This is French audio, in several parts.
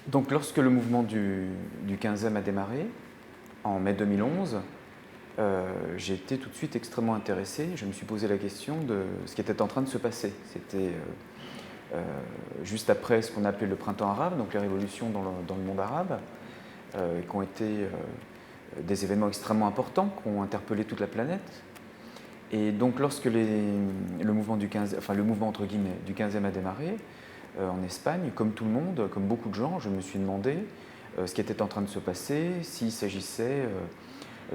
Donc lorsque le mouvement du 15e a démarré, en mai 2011, j'ai été tout de suite extrêmement intéressé. Je me suis posé la question de ce qui était en train de se passer. C'était juste après ce qu'on appelait le printemps arabe, donc les révolutions dans le monde arabe, qui ont été des événements extrêmement importants, qui ont interpellé toute la planète. Et donc lorsque le mouvement le mouvement entre guillemets du 15e a démarré, en Espagne, comme tout le monde, comme beaucoup de gens, je me suis demandé ce qui était en train de se passer, s'il s'agissait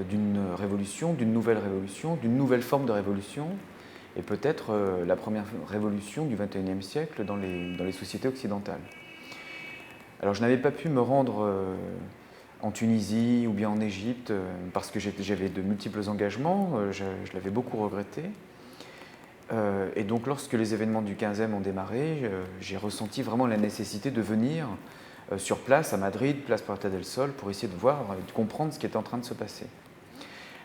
d'une révolution, d'une nouvelle forme de révolution, et peut-être la première révolution du XXIe siècle dans les sociétés occidentales. Alors je n'avais pas pu me rendre en Tunisie ou bien en Égypte parce que j'avais de multiples engagements, je l'avais beaucoup regretté. Et donc lorsque les événements du 15e ont démarré, j'ai ressenti vraiment la nécessité de venir sur place à Madrid, place Puerta del Sol, pour essayer de voir, de comprendre ce qui était en train de se passer.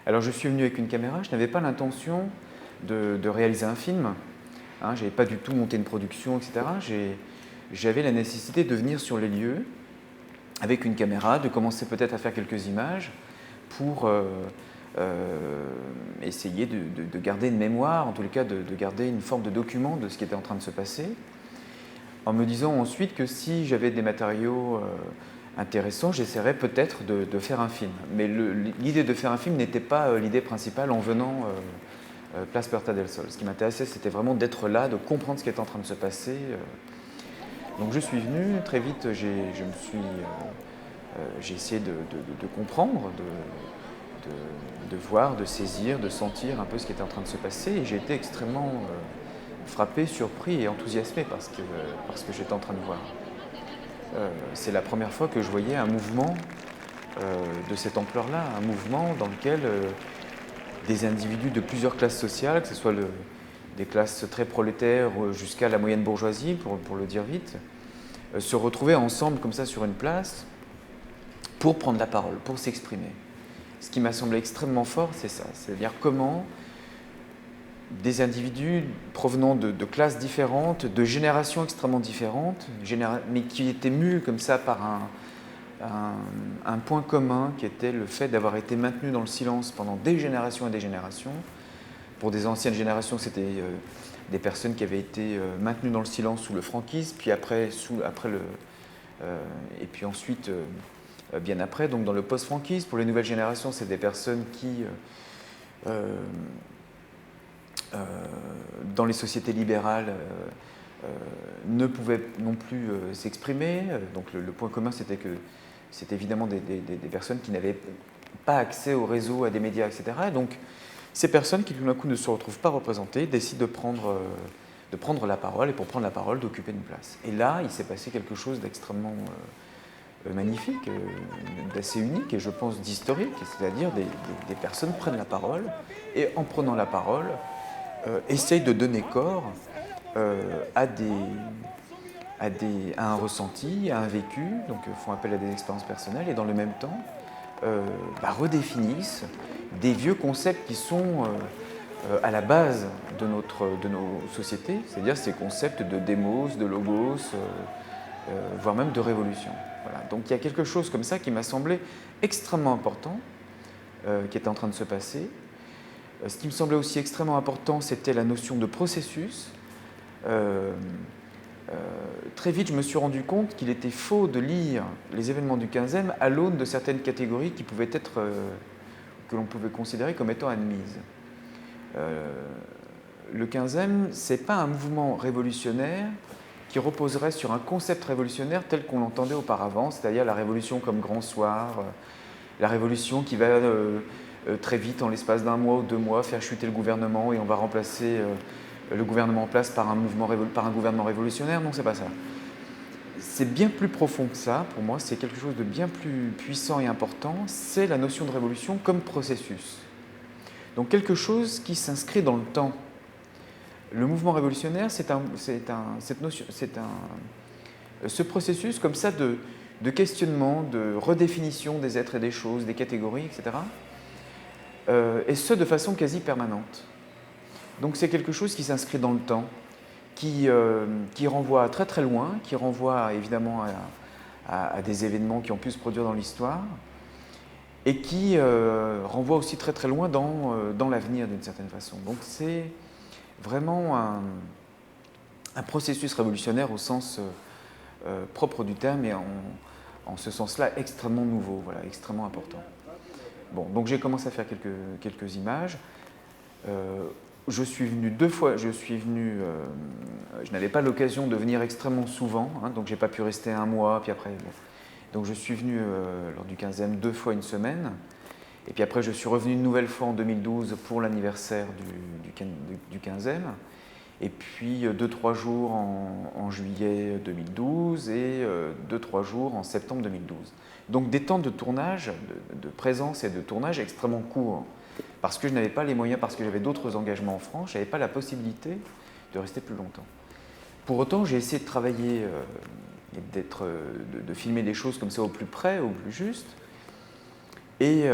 Alors je suis venu avec une caméra, je n'avais pas l'intention de réaliser un film, hein, je n'avais pas du tout monté une production, etc. J'avais la nécessité de venir sur les lieux avec une caméra, de commencer peut-être à faire quelques images pour essayer de garder une mémoire, en tous les cas de garder une forme de document de ce qui était en train de se passer, en me disant ensuite que si j'avais des matériaux intéressants, j'essaierais peut-être de faire un film. Mais l'idée de faire un film n'était pas l'idée principale en venant place Puerta del Sol. Ce qui m'intéressait, c'était vraiment d'être là, de comprendre ce qui était en train de se passer. Donc je suis venu, très vite j'ai essayé de comprendre, de voir, de saisir, de sentir un peu ce qui était en train de se passer, et j'ai été extrêmement frappé, surpris et enthousiasmé par ce que j'étais en train de voir. C'est la première fois que je voyais un mouvement de cette ampleur-là, un mouvement dans lequel des individus de plusieurs classes sociales, que ce soit des classes très prolétaires jusqu'à la moyenne bourgeoisie, pour le dire vite, se retrouvaient ensemble comme ça sur une place pour prendre la parole, pour s'exprimer. Ce qui m'a semblé extrêmement fort, c'est ça, c'est-à-dire comment des individus provenant de classes différentes, de générations extrêmement différentes, mais qui étaient mus comme ça par un point commun qui était le fait d'avoir été maintenus dans le silence pendant des générations et des générations. Pour des anciennes générations, c'était des personnes qui avaient été maintenues dans le silence sous le franquisme, puis et puis ensuite, bien après, donc dans le post-franquisme. Pour les nouvelles générations, c'est des personnes qui, dans les sociétés libérales, ne pouvaient non plus s'exprimer. Donc le point commun, c'était que c'était évidemment des personnes qui n'avaient pas accès au réseau, à des médias, etc. Et donc ces personnes qui tout d'un coup ne se retrouvent pas représentées décident de prendre la parole, et pour prendre la parole, d'occuper une place. Et là, il s'est passé quelque chose d'extrêmement magnifique, d'assez unique et je pense d'historique, c'est-à-dire des personnes prennent la parole et en prenant la parole, essayent de donner corps à un ressenti, à un vécu, donc font appel à des expériences personnelles et dans le même temps redéfinissent des vieux concepts qui sont à la base de nos sociétés, c'est-à-dire ces concepts de démos, de logos, voire même de révolution. Voilà. Donc il y a quelque chose comme ça qui m'a semblé extrêmement important, qui était en train de se passer. Ce qui me semblait aussi extrêmement important, c'était la notion de processus. Très vite, je me suis rendu compte qu'il était faux de lire les événements du 15e à l'aune de certaines catégories qui pouvaient être, que l'on pouvait considérer comme étant admises. Le 15e, ce n'est pas un mouvement révolutionnaire qui reposerait sur un concept révolutionnaire tel qu'on l'entendait auparavant, c'est-à-dire la révolution comme grand soir, la révolution qui va très vite, en l'espace d'un mois ou 2 mois, faire chuter le gouvernement et on va remplacer le gouvernement en place par un gouvernement révolutionnaire. Non, c'est pas ça. C'est bien plus profond que ça, pour moi, c'est quelque chose de bien plus puissant et important, c'est la notion de révolution comme processus. Donc quelque chose qui s'inscrit dans le temps. Le mouvement révolutionnaire, ce processus comme ça de questionnement, de redéfinition des êtres et des choses, des catégories, etc., et ce de façon quasi permanente. Donc c'est quelque chose qui s'inscrit dans le temps, qui renvoie très très loin, qui renvoie évidemment à des événements qui ont pu se produire dans l'histoire et qui renvoient aussi très très loin dans l'avenir d'une certaine façon. Donc c'est vraiment un processus révolutionnaire au sens propre du terme et en ce sens-là extrêmement nouveau, voilà, extrêmement important. Bon, donc j'ai commencé à faire quelques images. Je suis venu 2 fois, je n'avais pas l'occasion de venir extrêmement souvent, hein, donc j'ai pas pu rester 1 mois, puis après, bon. Donc je suis venu lors du 15e 2 fois une semaine, et puis après je suis revenu une nouvelle fois en 2012 pour l'anniversaire du 15e, et puis 2-3 jours en juillet 2012 et 2-3 jours en septembre 2012. Donc des temps de tournage, de présence et de tournage extrêmement courts, parce que je n'avais pas les moyens, parce que j'avais d'autres engagements en France, je n'avais pas la possibilité de rester plus longtemps. Pour autant, j'ai essayé de travailler, de filmer des choses comme ça au plus près, au plus juste, et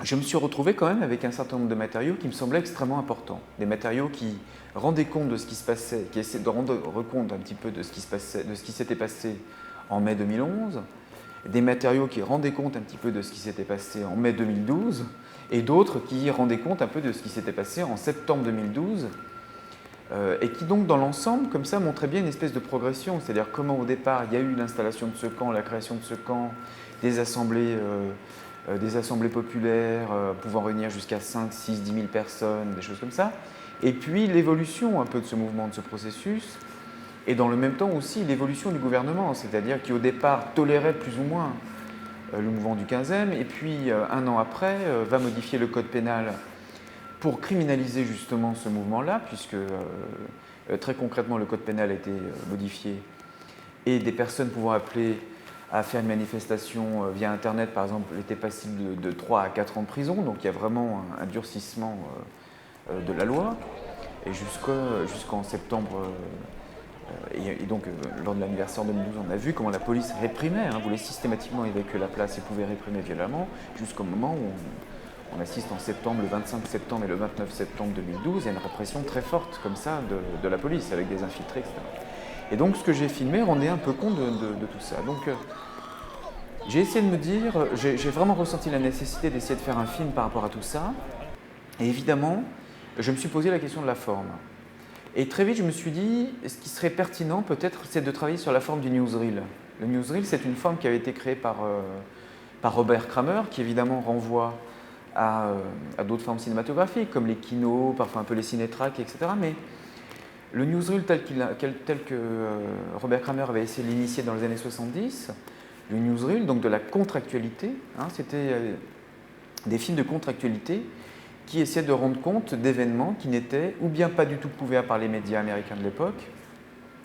je me suis retrouvé quand même avec un certain nombre de matériaux qui me semblaient extrêmement importants, des matériaux qui rendaient compte de ce qui se passait, qui essaient de rendre compte un petit peu de ce qui se passait, de ce qui s'était passé en mai 2011, des matériaux qui rendaient compte un petit peu de ce qui s'était passé en mai 2012, et d'autres qui rendaient compte un peu de ce qui s'était passé en septembre 2012, et qui donc dans l'ensemble, comme ça, montraient bien une espèce de progression, c'est-à-dire comment au départ il y a eu l'installation de ce camp, la création de ce camp, des assemblées populaires pouvant réunir jusqu'à 5, 6, 10 000 personnes, des choses comme ça, et puis l'évolution un peu de ce mouvement, de ce processus, et dans le même temps aussi l'évolution du gouvernement, c'est-à-dire qui au départ tolérait plus ou moins le mouvement du 15e, et puis 1 an après va modifier le code pénal pour criminaliser justement ce mouvement-là, puisque très concrètement le code pénal a été modifié, et des personnes pouvant appeler à faire une manifestation via Internet, par exemple, étaient passibles de 3 à 4 ans de prison, donc il y a vraiment un durcissement de la loi, et jusqu'en septembre. Et donc, lors de l'anniversaire 2012, on a vu comment la police réprimait, voulait systématiquement évacuer la place et pouvait réprimer violemment, jusqu'au moment où on assiste en septembre, le 25 septembre et le 29 septembre 2012, il y a une répression très forte comme ça de la police, avec des infiltrés, etc. Et donc, ce que j'ai filmé rendait un peu compte de tout ça. Donc, j'ai essayé de me dire, j'ai vraiment ressenti la nécessité d'essayer de faire un film par rapport à tout ça. Et évidemment, je me suis posé la question de la forme. Et très vite, je me suis dit, ce qui serait pertinent peut-être, c'est de travailler sur la forme du newsreel. Le newsreel, c'est une forme qui avait été créée par Robert Kramer, qui évidemment renvoie à d'autres formes cinématographiques, comme les kinos, parfois un peu les cinétracks, etc. Mais le newsreel tel que Robert Kramer avait essayé de l'initier dans les années 70, le newsreel, donc de la contre-actualité, c'était des films de contre-actualité qui essaient de rendre compte d'événements qui n'étaient ou bien pas du tout couverts par les médias américains de l'époque,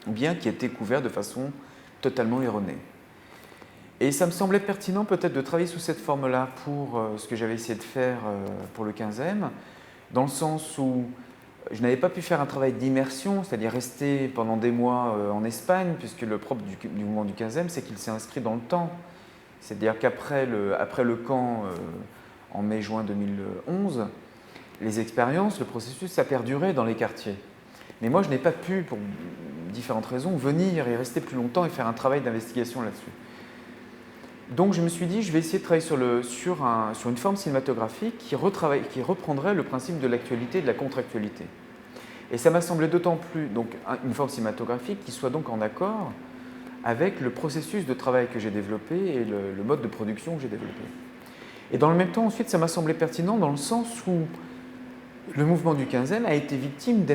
ou bien qui étaient couverts de façon totalement erronée. Et ça me semblait pertinent peut-être de travailler sous cette forme-là pour ce que j'avais essayé de faire pour le 15e, dans le sens où je n'avais pas pu faire un travail d'immersion, c'est-à-dire rester pendant des mois en Espagne, puisque le propre du mouvement du 15e, c'est qu'il s'est inscrit dans le temps. C'est-à-dire qu'après le camp en mai-juin 2011, les expériences, le processus, ça perdurait dans les quartiers. Mais moi, je n'ai pas pu, pour différentes raisons, venir et rester plus longtemps et faire un travail d'investigation là-dessus. Donc je me suis dit, je vais essayer de travailler sur une forme cinématographique qui reprendrait le principe de l'actualité et de la contre-actualité. Et ça m'a semblé d'autant plus, donc une forme cinématographique qui soit donc en accord avec le processus de travail que j'ai développé et le mode de production que j'ai développé. Et dans le même temps, ensuite, ça m'a semblé pertinent dans le sens où le mouvement du 15e a été victime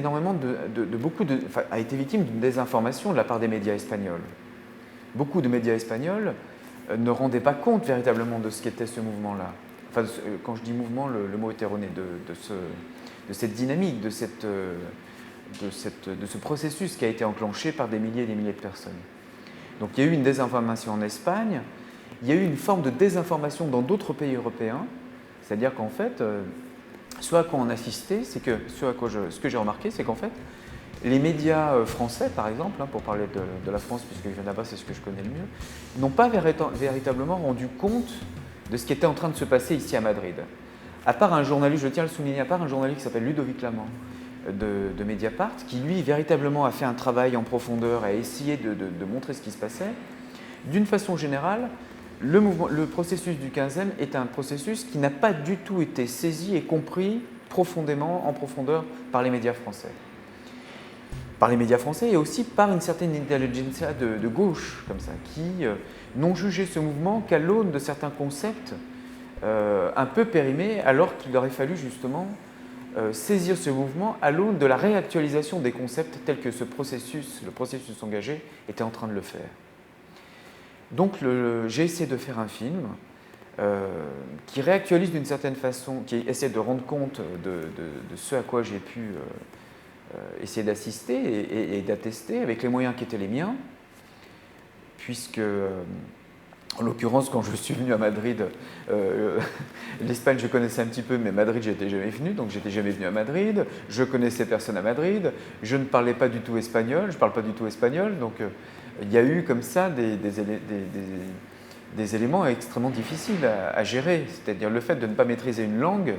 a été victime d'une désinformation de la part des médias espagnols. Beaucoup de médias espagnols ne rendaient pas compte véritablement de ce qu'était ce mouvement-là. Enfin, quand je dis mouvement, le mot est erroné, de cette dynamique, de ce processus qui a été enclenché par des milliers et des milliers de personnes. Donc il y a eu une désinformation en Espagne, il y a eu une forme de désinformation dans d'autres pays européens, c'est-à-dire qu'en fait, ce à quoi on assistait, ce que j'ai remarqué, c'est qu'en fait, les médias français, par exemple, pour parler de la France, puisque je viens là-bas, c'est ce que je connais le mieux, n'ont pas véritablement rendu compte de ce qui était en train de se passer ici à Madrid. À part un journaliste, je tiens à le souligner, à part un journaliste qui s'appelle Ludovic Lamant de Mediapart, qui lui véritablement a fait un travail en profondeur, a essayé de montrer ce qui se passait, d'une façon générale, le processus du 15e est un processus qui n'a pas du tout été saisi et compris profondément, en profondeur, par les médias français. Par les médias français et aussi par une certaine intelligentsia de gauche, comme ça, qui n'ont jugé ce mouvement qu'à l'aune de certains concepts un peu périmés, alors qu'il aurait fallu justement saisir ce mouvement à l'aune de la réactualisation des concepts tels que le processus engagé, était en train de le faire. Donc j'ai essayé de faire un film qui réactualise d'une certaine façon, qui essaie de rendre compte de ce à quoi j'ai pu essayer d'assister et d'attester avec les moyens qui étaient les miens, puisque, en l'occurrence, quand je suis venu à Madrid, l'Espagne je connaissais un petit peu, mais Madrid je n'étais jamais venu, donc j'étais jamais venu à Madrid, je connaissais personne à Madrid, je ne parlais pas du tout espagnol, je ne parle pas du tout espagnol, donc il y a eu comme ça des éléments extrêmement difficiles à gérer, c'est-à-dire le fait de ne pas maîtriser une langue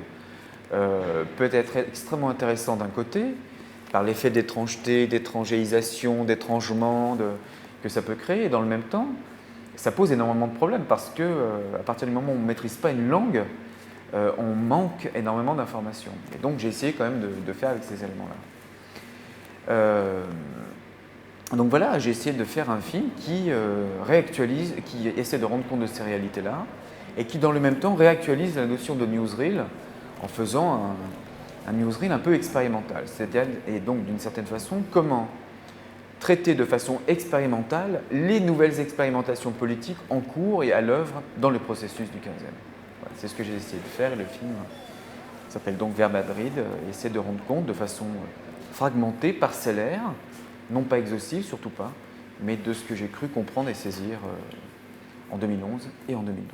peut être extrêmement intéressant d'un côté, par l'effet d'étrangeté, d'étrangéisation, d'étrangement que ça peut créer, et dans le même temps, ça pose énormément de problèmes parce que à partir du moment où on ne maîtrise pas une langue, on manque énormément d'informations. Et donc j'ai essayé quand même de faire avec ces éléments-là. Donc voilà, j'ai essayé de faire un film qui réactualise, qui essaie de rendre compte de ces réalités-là, et qui dans le même temps réactualise la notion de newsreel en faisant un newsreel un peu expérimental. Et donc d'une certaine façon, comment traiter de façon expérimentale les nouvelles expérimentations politiques en cours et à l'œuvre dans le processus du 15e. Voilà, c'est ce que j'ai essayé de faire, et le film s'appelle donc Vers Madrid, et essaie de rendre compte de façon fragmentée, parcellaire, non pas exhaustive, surtout pas, mais de ce que j'ai cru comprendre et saisir en 2011 et en 2012.